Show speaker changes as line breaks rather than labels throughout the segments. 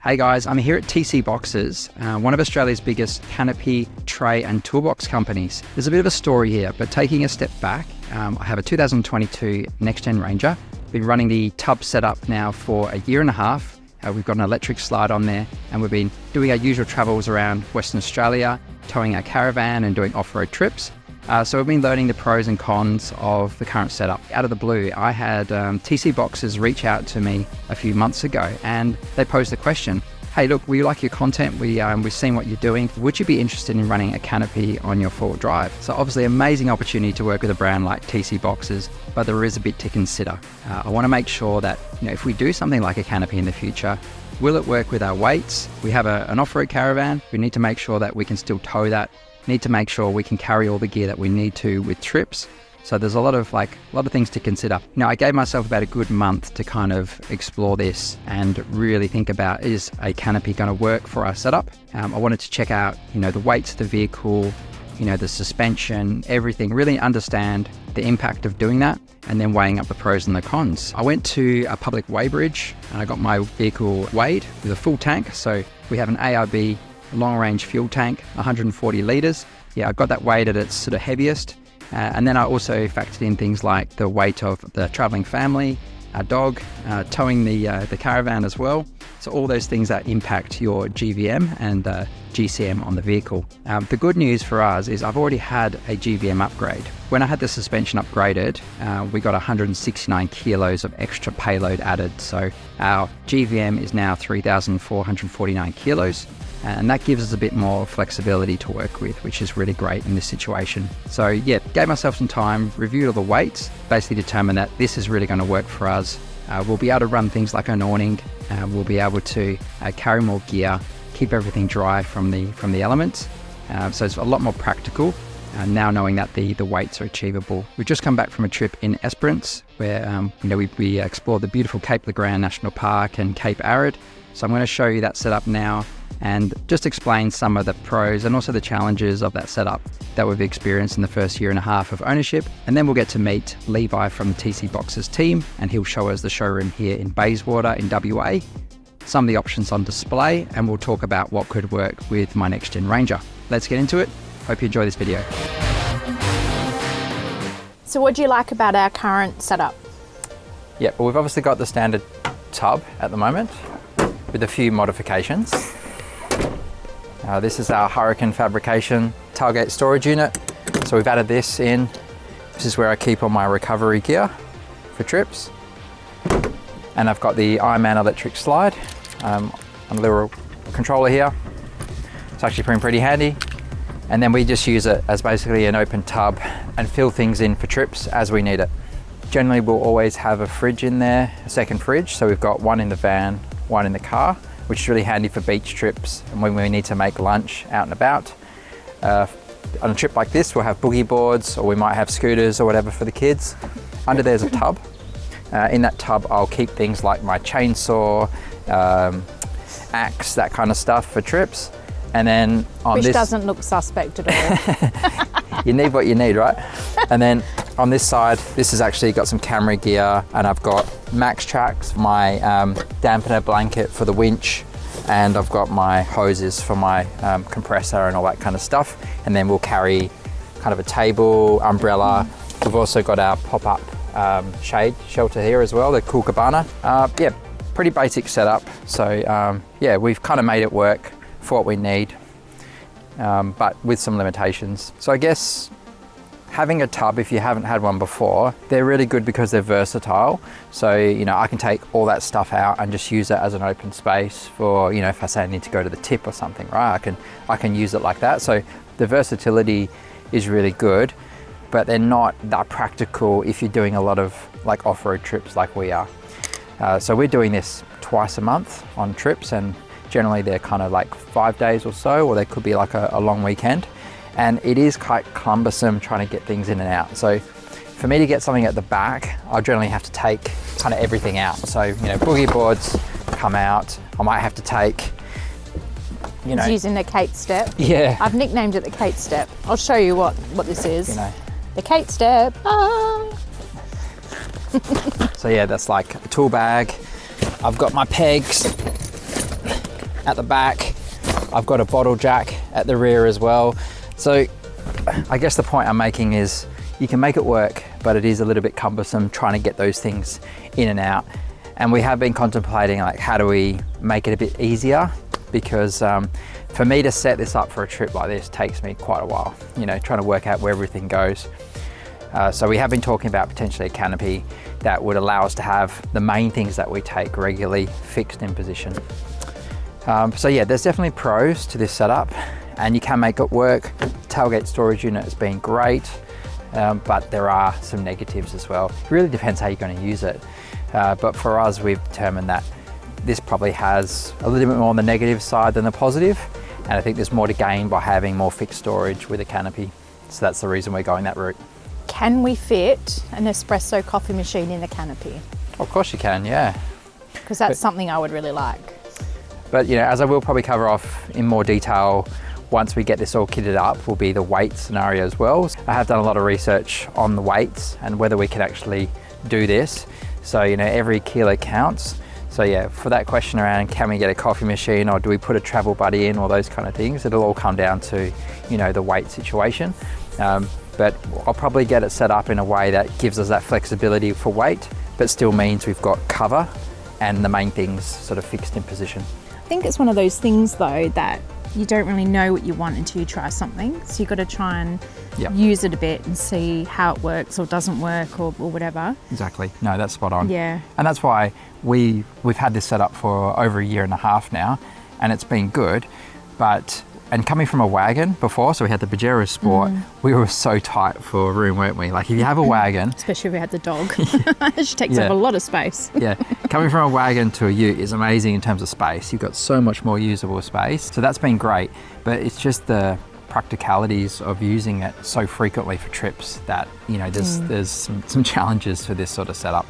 Hey guys, I'm here at T.C Boxes, one of Australia's biggest canopy, tray and toolbox companies. There's a bit of a story here, but taking a step back, I have a 2022 Next Gen Ranger. Been running the tub setup now for a year and a half. We've got an electric slide on there, and we've been doing our usual travels around Western Australia, towing our caravan and doing off-road trips. So we've been learning the pros and cons of the current setup. Out of the blue, I had T.C Boxes reach out to me a few months ago, and they posed the question, hey look, we like your content, we've seen what you're doing, would you be interested in running a canopy on your four-wheel drive? So obviously amazing opportunity to work with a brand like T.C Boxes, but there is a bit to consider. I want to make sure that if we do something like a canopy in the future, will it work with our weights? We have an off-road caravan, we need to make sure that we can still tow that, need to make sure we can carry all the gear that we need to with trips. So there's a lot of things to consider. I gave myself about a good month to kind of explore this and really think about, is a canopy going to work for our setup? I wanted to check out, the weights of the vehicle, the suspension, everything, really understand the impact of doing that and then weighing up the pros and the cons. I went to a public weighbridge and I got my vehicle weighed with a full tank. So we have an ARB long range fuel tank, 140 litres. I got that weighed at its sort of heaviest. And then I also factored in things like the weight of the travelling family, our dog, towing the caravan as well. So all those things that impact your GVM and GCM on the vehicle. The good news for us is I've already had a GVM upgrade. When I had the suspension upgraded, we got 169 kilos of extra payload added. So our GVM is now 3,449 kilos. And that gives us a bit more flexibility to work with, which is really great in this situation. So yeah, gave myself some time, reviewed all the weights, basically determined that this is really going to work for us. We'll be able to run things like an awning. We'll be able to carry more gear, keep everything dry from the elements. So it's a lot more practical now knowing that the weights are achievable. We've just come back from a trip in Esperance where we explored the beautiful Cape Legrand National Park and Cape Arid. So I'm going to show you that setup now and just explain some of the pros and also the challenges of that setup that we've experienced in the first year and a half of ownership. And then we'll get to meet Levi from the TC Boxes team, and he'll show us the showroom here in Bayswater in WA, some of the options on display, and we'll talk about what could work with my Next Gen Ranger. Let's get into it. Hope you enjoy this video.
So what do you like about our current setup?
Yeah, well, we've obviously got the standard tub at the moment with a few modifications. This is our Hurricane fabrication tailgate storage unit. So we've added this in. This is where I keep all my recovery gear for trips. And I've got the Ironman electric slide on a little controller here. It's actually pretty handy. And then we just use it as basically an open tub and fill things in for trips as we need it. Generally, we'll always have a fridge in there, a second fridge. So we've got one in the van, one in the car, which is really handy for beach trips and when we need to make lunch out and about. On a trip like this, we'll have boogie boards or we might have scooters or whatever for the kids. Under there's a tub. In that tub, I'll keep things like my chainsaw, axe, that kind of stuff for trips. And then on
Which doesn't look suspect at all.
You need what you need, right? And then on this side, this has actually got some camera gear, and I've got Max Tracks, my dampener blanket for the winch, and I've got my hoses for my compressor and all that kind of stuff. And then we'll carry kind of a table, umbrella. We've also got our pop-up shade shelter here as well, the Cool Cabana. Yeah, pretty basic setup. So yeah, we've kind of made it work for what we need, but with some limitations. So I guess having a tub, if you haven't had one before, they're really good because they're versatile. So, I can take all that stuff out and just use it as an open space for, if I say I need to go to the tip or something, right? I can use it like that. So the versatility is really good, but they're not that practical if you're doing a lot of off-road trips like we are. So we're doing this twice a month on trips, and generally they're kind of 5 days or so, or they could be a long weekend. And it is quite cumbersome trying to get things in and out. So for me to get something at the back, I'll generally have to take kind of everything out. So, boogie boards come out. I might have to take,
It's using the Kate step.
Yeah.
I've nicknamed it the Kate step. I'll show you what this is. The Kate step. Ah.
So yeah, that's like a tool bag. I've got my pegs. at the back. I've got a bottle jack at the rear as well. So I guess the point I'm making is you can make it work, but it is a little bit cumbersome trying to get those things in and out. And we have been contemplating, like, how do we make it a bit easier? Because for me to set this up for a trip like this takes me quite a while, you know, trying to work out where everything goes. So we have been talking about potentially a canopy that would allow us to have the main things that we take regularly fixed in position. So yeah, there's definitely pros to this setup, and you can make it work. Tailgate storage unit has been great, but there are some negatives as well. It really depends how you're going to use it. But for us, we've determined that this probably has a little bit more on the negative side than the positive. And I think there's more to gain by having more fixed storage with a canopy. So that's the reason we're going that route.
Can we fit an espresso coffee machine in the canopy?
Of course you can, yeah.
Because that's something I would really like.
But, you know, as I will probably cover off in more detail once we get this all kitted up, will be the weight scenario as well. I have done a lot of research on the weights and whether we can actually do this. So, you know, every kilo counts. So yeah, for that question around can we get a coffee machine or do we put a travel buddy in, or those kind of things, it'll all come down to, you know, the weight situation. But I'll probably get it set up in a way that gives us that flexibility for weight, but still means we've got cover and the main things sort of fixed in position.
I think it's one of those things though that you don't really know what you want until you try something. So you've got to try and use it a bit and see how it works or doesn't work or whatever.
Exactly. No, that's spot on.
Yeah.
And that's why we've had this set up for over 1.5 years now, and it's been good. And coming from a wagon before, so we had the Pajero Sport, we were so tight for room, weren't we? Like if you have a wagon...
Especially if we had the dog. She takes up a lot of space.
Yeah, coming from a wagon to a ute is amazing in terms of space. You've got so much more usable space. So that's been great, but it's just the practicalities of using it so frequently for trips that, you know, there's some challenges for this sort of setup.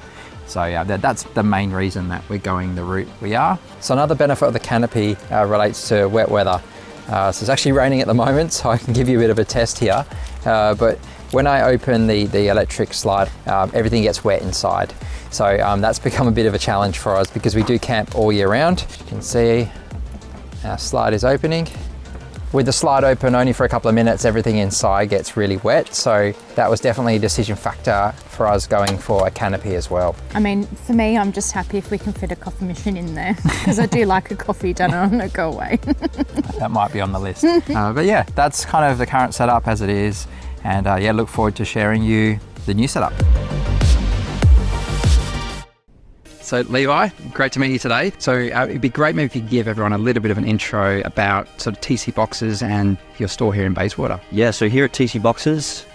So yeah, that's the main reason that we're going the route we are. So another benefit of the canopy relates to wet weather. So it's actually raining at the moment, so I can give you a bit of a test here. But when I open the electric slide, everything gets wet inside. So that's become a bit of a challenge for us because we do camp all year round. You can see our slide is opening. With the slide open only for a couple of minutes, everything inside gets really wet. So that was definitely a decision factor for us going for a canopy as well.
I mean, for me, I'm just happy if we can fit a coffee machine in there because I do like a coffee, don't I? I'm gonna go away.
That might be on the list. But yeah, that's kind of the current setup as it is. And yeah, look forward to sharing you the new setup. So Levi, great to meet you today. So it'd be great maybe if you could give everyone a little bit of an intro about sort of T.C Boxes and your store here in Bayswater.
Yeah, so here at T.C Boxes,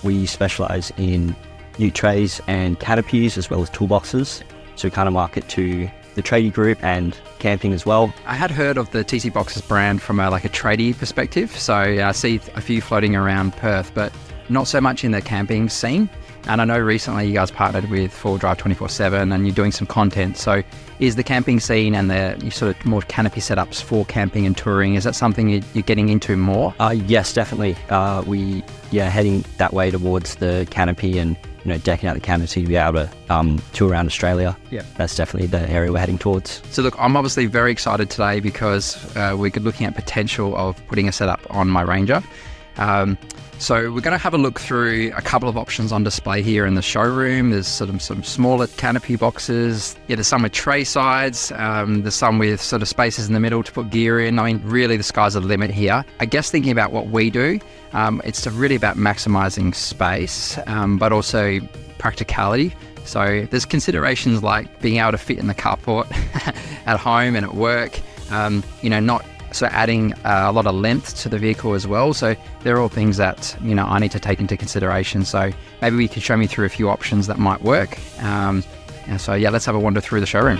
we specialise in new trays and canopies as well as toolboxes. So we kind of market to the tradie group and camping as well.
I had heard of the T.C Boxes brand from a tradie perspective. So I see a few floating around Perth, but not so much in the camping scene. And I know recently you guys partnered with 4Drive 24/7 and you're doing some content. So is the camping scene and the sort of more canopy setups for camping and touring, is that something you're getting into more?
Yes, definitely. Heading that way towards the canopy and, you know, decking out the canopy to be able to tour around Australia. Yeah, that's definitely the area we're heading towards.
So look, I'm obviously very excited today because we're looking at potential of putting a setup on my Ranger. So we're going to have a look through a couple of options on display here in the showroom. There's sort of some smaller canopy boxes. Yeah, there's some with tray sides. There's some with sort of spaces in the middle to put gear in. I mean, really the sky's the limit here. I guess thinking about what we do, it's really about maximizing space, but also practicality. So there's considerations like being able to fit in the carport at home and at work, not so adding a lot of length to the vehicle as well. So they're all things that, you know, I need to take into consideration. So maybe we could show me through a few options that might work. And so yeah, let's have a wander through the showroom.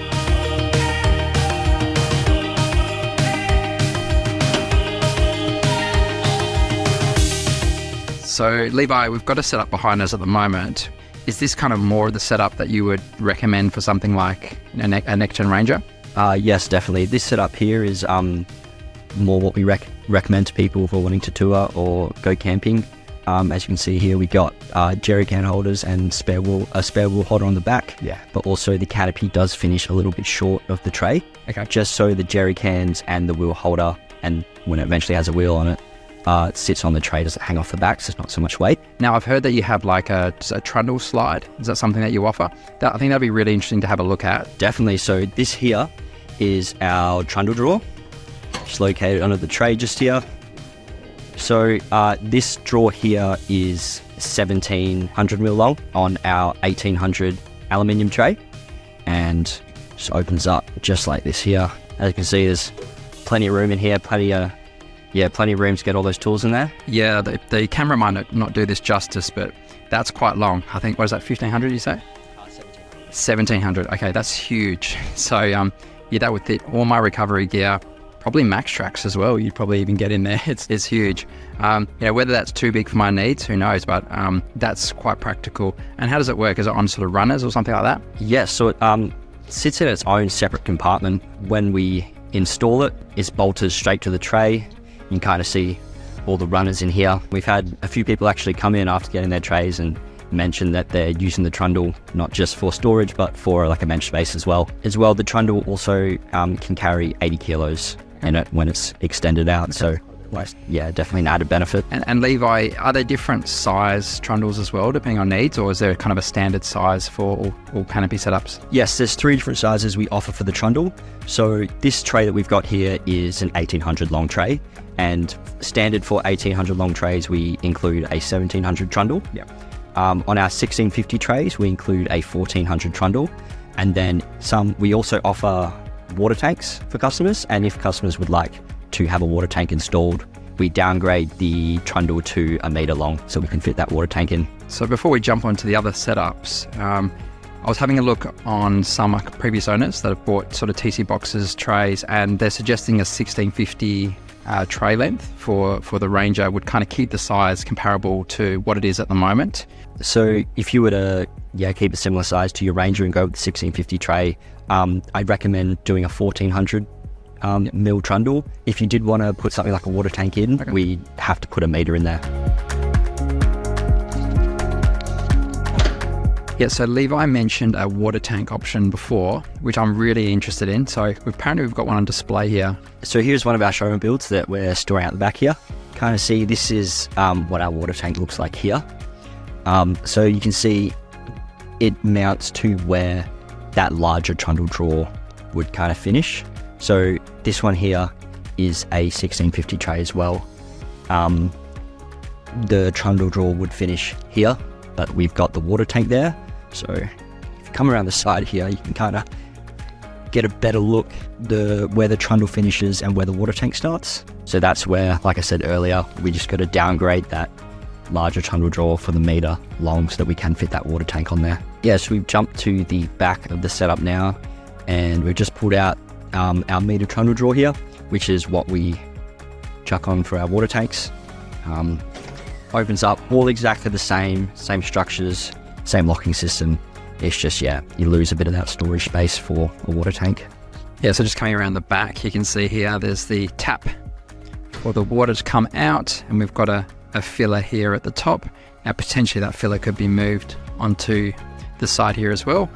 So Levi, we've got a setup behind us at the moment. Is this kind of more the setup that you would recommend for something like a next-gen Ranger?
Yes, definitely. This setup here is more what we recommend to people for wanting to tour or go camping. As you can see here, we got jerry can holders and a spare wheel holder on the back.
Yeah.
But also the canopy does finish a little bit short of the tray.
Okay.
Just so the jerry cans and the wheel holder, and when it eventually has a wheel on it, it sits on the tray, doesn't hang off the back, so it's not so much weight.
Now, I've heard that you have like a trundle slide. Is that something that you offer? I think that'd be really interesting to have a look at.
Definitely. So this here is our trundle drawer. It's located under the tray just here. So this drawer here is 1700 mil long on our 1800 aluminium tray, and just opens up just like this here. As you can see, there's plenty of room in here, plenty of room to get all those tools in there.
Yeah, the camera might not do this justice, but that's quite long. I think, what is that, 1500 you say? 1700. Okay, that's huge. So yeah, that would fit all my recovery gear, probably max tracks as well. You'd probably even get in there. It's huge. Whether that's too big for my needs, who knows, but that's quite practical. And how does it work? Is it on sort of runners or something like that?
Yes, so it sits in its own separate compartment. When we install it, it's bolted straight to the tray. You can kind of see all the runners in here. We've had a few people actually come in after getting their trays and mention that they're using the trundle not just for storage, but for like a bench space as well. The trundle also can carry 80 kilos in it when it's extended out. So yeah, definitely an added benefit.
And Levi, are there different size trundles as well, depending on needs, or is there kind of a standard size for all canopy setups?
Yes, there's 3 different sizes we offer for the trundle. So this tray that we've got here is an 1800 long tray, and standard for 1800 long trays, we include a 1700 trundle.
Yeah.
On our 1650 trays, we include a 1400 trundle, and then we also offer water tanks for customers, and if customers would like to have a water tank installed, we downgrade the trundle to 1 meter long so we can fit that water tank in.
So before we jump onto the other setups, I was having a look on some previous owners that have bought sort of TC Boxes trays, and they're suggesting a 1650 tray length for the Ranger would kind of keep the size comparable to what it is at the moment.
So if you were to keep a similar size to your Ranger and go with the 1650 tray, I'd recommend doing a 1400 mil trundle. If you did want to put something like a water tank in, we have to put 1 meter in there.
Yeah, so Levi mentioned a water tank option before, which I'm really interested in. So apparently we've got one on display here.
So here's one of our showroom builds that we're storing out the back here. Kind of see, this is what our water tank looks like here. So you can see it mounts to where that larger trundle drawer would kind of finish. So this one here is a 1650 tray as well. The trundle drawer would finish here, but we've got the water tank there. So if you come around the side here, you can kind of get a better look where the trundle finishes and where the water tank starts. So that's where, like I said earlier, we just got to downgrade that larger trundle drawer for the meter long so that we can fit that water tank on there. Yeah, so we've jumped to the back of the setup now, and we've just pulled out our meter trundle drawer here, which is what we chuck on for our water tanks. Opens up all exactly the same structures, same locking system. It's just, you lose a bit of that storage space for a water tank.
Yeah, so just coming around the back, you can see here there's the tap for the water to come out, and we've got a filler here at the top. Now potentially that filler could be moved onto the side here as well.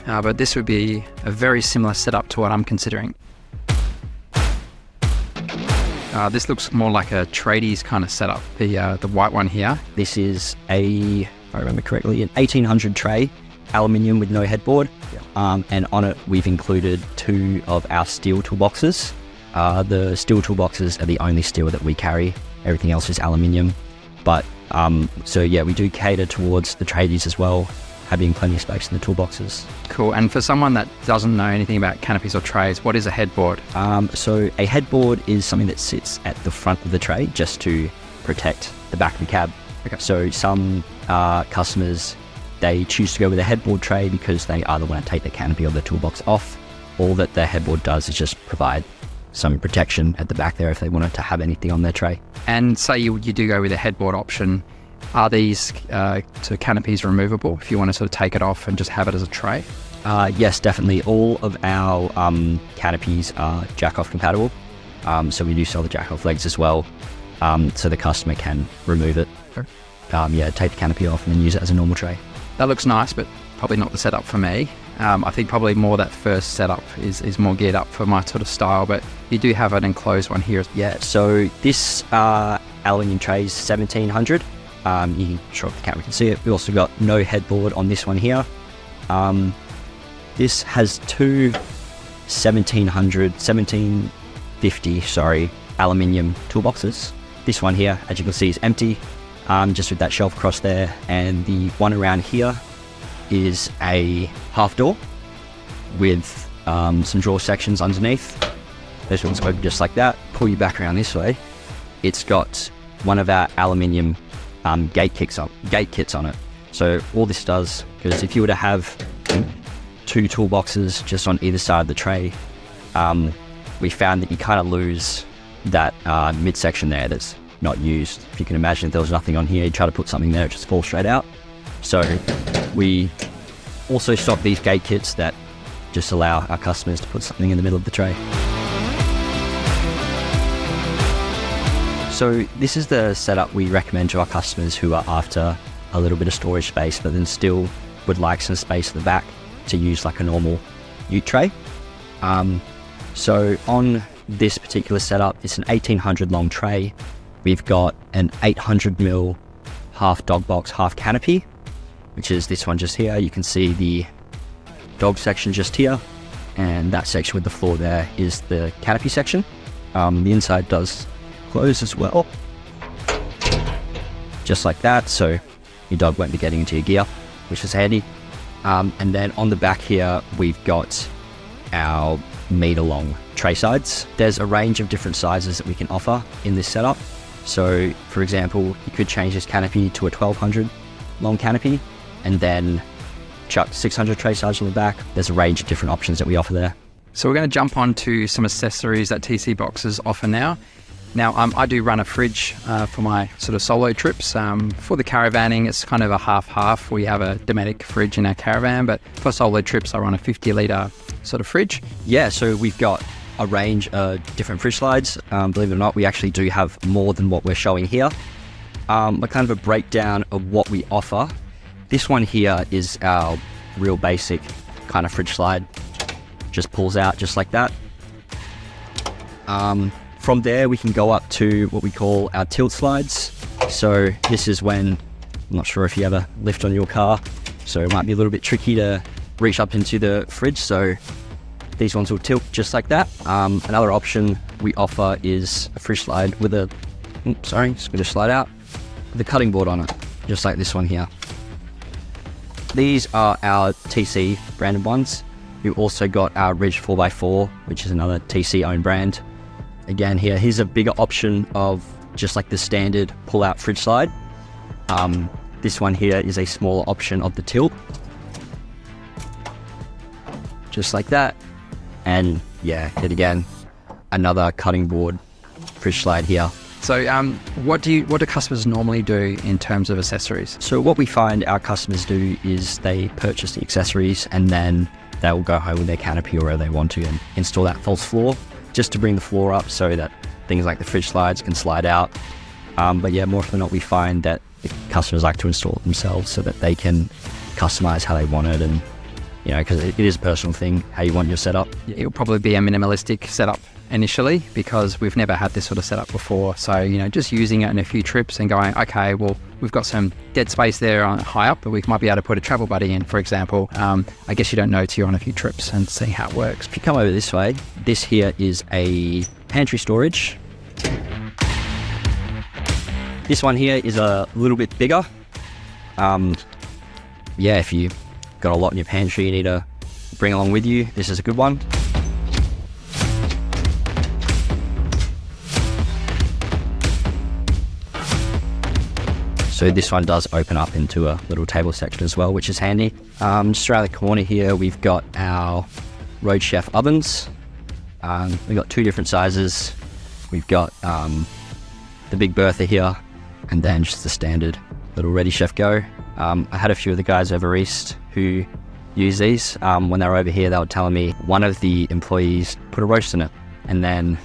But this would be a very similar setup to what I'm considering. This looks more like a tradies kind of setup, the white one here.
This is if I remember correctly, an 1800 tray, aluminium with no headboard. Yeah. And on it, we've included 2 of our steel toolboxes. The steel toolboxes are the only steel that we carry. Everything else is aluminium. But we do cater towards the tradies as well, having plenty of space in the toolboxes.
Cool. And for someone that doesn't know anything about canopies or trays, what is a headboard?
So a headboard is something that sits at the front of the tray just to protect the back of the cab.
Okay.
So some customers, they choose to go with a headboard tray because they either want to take the canopy or the toolbox off. All that the headboard does is just provide some protection at the back there if they wanted to have anything on their tray.
And say you do go with a headboard option, are these canopies removable if you want to sort of take it off and just have it as a tray?
Yes, definitely. All of our canopies are jack-off compatible. So we do sell the jack-off legs as well. so the customer can remove it.
Sure.
Take the canopy off and then use it as a normal tray.
That looks nice, but probably not the setup for me. I think probably more that first setup is more geared up for my sort of style, but you do have an enclosed one here.
Yeah, so this aluminium tray is 1700. You can show up the camera, we can see it. We also got no headboard on this one here. This has two 1750 aluminium toolboxes. This one here, as you can see, is empty, just with that shelf across there. And the one around here is a half door with some drawer sections underneath. This one's open just like that. Pull you back around this way. It's got one of our aluminium gate kits on it. So all this does, because if you were to have two toolboxes just on either side of the tray, we found that you kind of lose that midsection there that's not used. If you can imagine, if there was nothing on here, you try to put something there, it just falls straight out. So we also stock these gate kits that just allow our customers to put something in the middle of the tray. So this is the setup we recommend to our customers who are after a little bit of storage space, but then still would like some space at the back to use like a normal ute tray. So on this particular setup, it's an 1800 long tray. We've got an 800mm half dog box, half canopy, which is this one just here. You can see the dog section just here, and that section with the floor there is the canopy section. The inside does close as well, just like that, so your dog won't be getting into your gear, which is handy. And then on the back here, we've got our meter long tray sides. There's a range of different sizes that we can offer in this setup. So for example, you could change this canopy to a 1200 long canopy and then chuck 600 tray sides on the back. There's a range of different options that we offer there.
So we're going to jump on to some accessories that TC Boxes offer now. Now, I do run a fridge for my sort of solo trips. For the caravanning, it's kind of a half-half. We have a Dometic fridge in our caravan, but for solo trips, I run a 50-litre sort of fridge.
Yeah, so we've got a range of different fridge slides. Believe it or not, we actually do have more than what we're showing here. But kind of a breakdown of what we offer. This one here is our real basic kind of fridge slide. Just pulls out just like that. From there, we can go up to what we call our tilt slides. So this is when, I'm not sure if you ever lift on your car, so it might be a little bit tricky to reach up into the fridge. So these ones will tilt just like that. Another option we offer is a fridge slide with a, it's going to slide out, with a cutting board on it, just like this one here. These are our TC branded ones. We've also got our Ridge 4x4, which is another TC owned brand. Again, here's a bigger option of just like the standard pull-out fridge slide. This one here is a smaller option of the tilt. Just like that. And yeah, yet again, another cutting board fridge slide here.
So what do customers normally do in terms of accessories?
So what we find our customers do is they purchase the accessories and then they will go home with their canopy or wherever they want to and install that false floor, just to bring the floor up so that things like the fridge slides can slide out. But yeah, more often than not, we find that the customers like to install it themselves so that they can customize how they want it, and you know, because it is a personal thing how you want your setup.
It'll probably be a minimalistic setup initially because we've never had this sort of setup before. So, you know, just using it in a few trips and going, okay, well, we've got some dead space there on high up, but we might be able to put a travel buddy in, for example. I guess you don't know till you're on a few trips and see how it works.
If you come over this way, this here is a pantry storage. This one here is a little bit bigger. Yeah, if you got a lot in your pantry you need to bring along with you, this is a good one. So this one does open up into a little table section as well, which is handy. Just around the corner here, we've got our Road Chef ovens. We've got two different sizes. We've got the Big Bertha here, and then just the standard little Ready Chef Go. I had a few of the guys over east who use these. When they were over here, they were telling me one of the employees put a roast in it, and then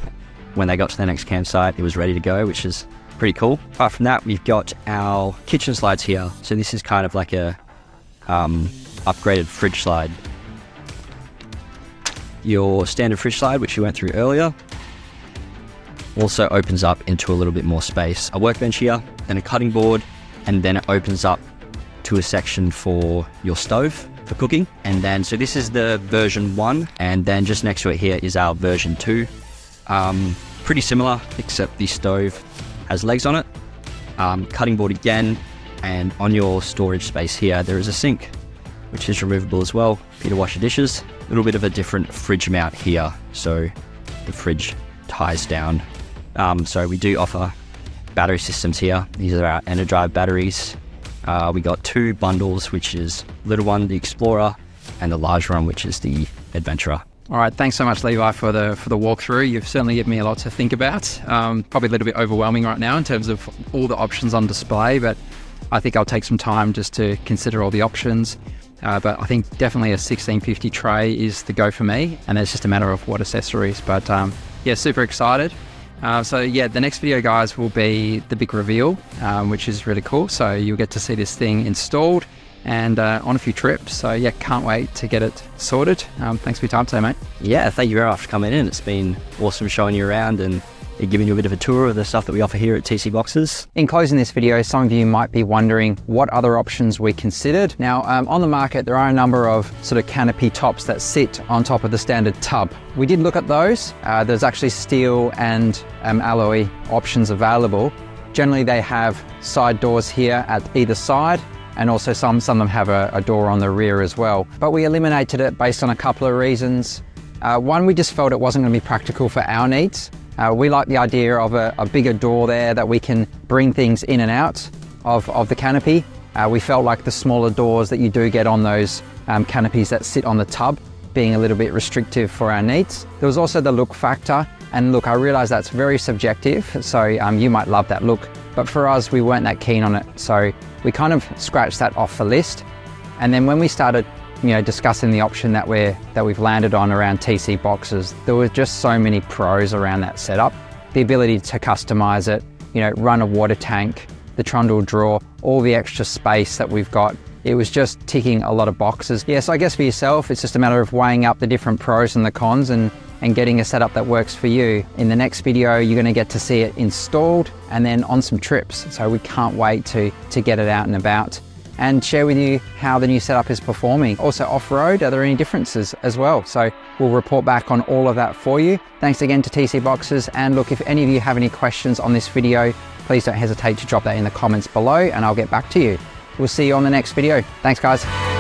when they got to the next campsite, it was ready to go, which is pretty cool. Apart from that, we've got our kitchen slides here. So this is kind of like a upgraded fridge slide. Your standard fridge slide, which we went through earlier, also opens up into a little bit more space. A workbench here, then a cutting board, and then it opens up to a section for your stove for cooking. And then, so this is the version 1, and then just next to it here is our version 2. Pretty similar, except the stove has legs on it. Cutting board again, and on your storage space here, there is a sink, which is removable as well for you to wash your dishes. A little bit of a different fridge mount here, so the fridge ties down. So we do offer battery systems here. These are our Energive batteries. We got 2 bundles, which is little one, the Explorer, and the large one, which is the Adventurer.
All right, thanks so much, Levi, for the walkthrough. You've certainly given me a lot to think about. Probably a little bit overwhelming right now in terms of all the options on display, but I think I'll take some time just to consider all the options. But I think definitely a 1650 tray is the go for me, and it's just a matter of what accessories. But yeah, super excited. So yeah, the next video, guys, will be the big reveal, which is really cool. So you'll get to see this thing installed and on a few trips. So yeah, can't wait to get it sorted. Thanks for your time today, mate.
Yeah, thank you very much for coming in. It's been awesome showing you around and giving you a bit of a tour of the stuff that we offer here at TC Boxes.
In closing this video, some of you might be wondering what other options we considered. Now, on the market, there are a number of sort of canopy tops that sit on top of the standard tub. We did look at those. There's actually steel and alloy options available. Generally, they have side doors here at either side, and also some of them have a door on the rear as well. But we eliminated it based on a couple of reasons. One, we just felt it wasn't going to be practical for our needs. We like the idea of a bigger door there that we can bring things in and out of the canopy. We felt like the smaller doors that you do get on those canopies that sit on the tub being a little bit restrictive for our needs. There was also the look factor, and look, I realize that's very subjective, so you might love that look, but for us, we weren't that keen on it, so we kind of scratched that off the list. And then when we started discussing the option that we've landed on around TC Boxes, there were just so many pros around that setup. The ability to customize it, run a water tank, the trundle drawer, all the extra space that we've got. It was just ticking a lot of boxes. Yes, I guess for yourself, it's just a matter of weighing up the different pros and the cons and getting a setup that works for you. In the next video, you're gonna get to see it installed and then on some trips. So we can't wait to get it out and about and share with you how the new setup is performing. Also off-road, are there any differences as well? So we'll report back on all of that for you. Thanks again to TC Boxes. And look, if any of you have any questions on this video, please don't hesitate to drop that in the comments below and I'll get back to you. We'll see you on the next video. Thanks, guys.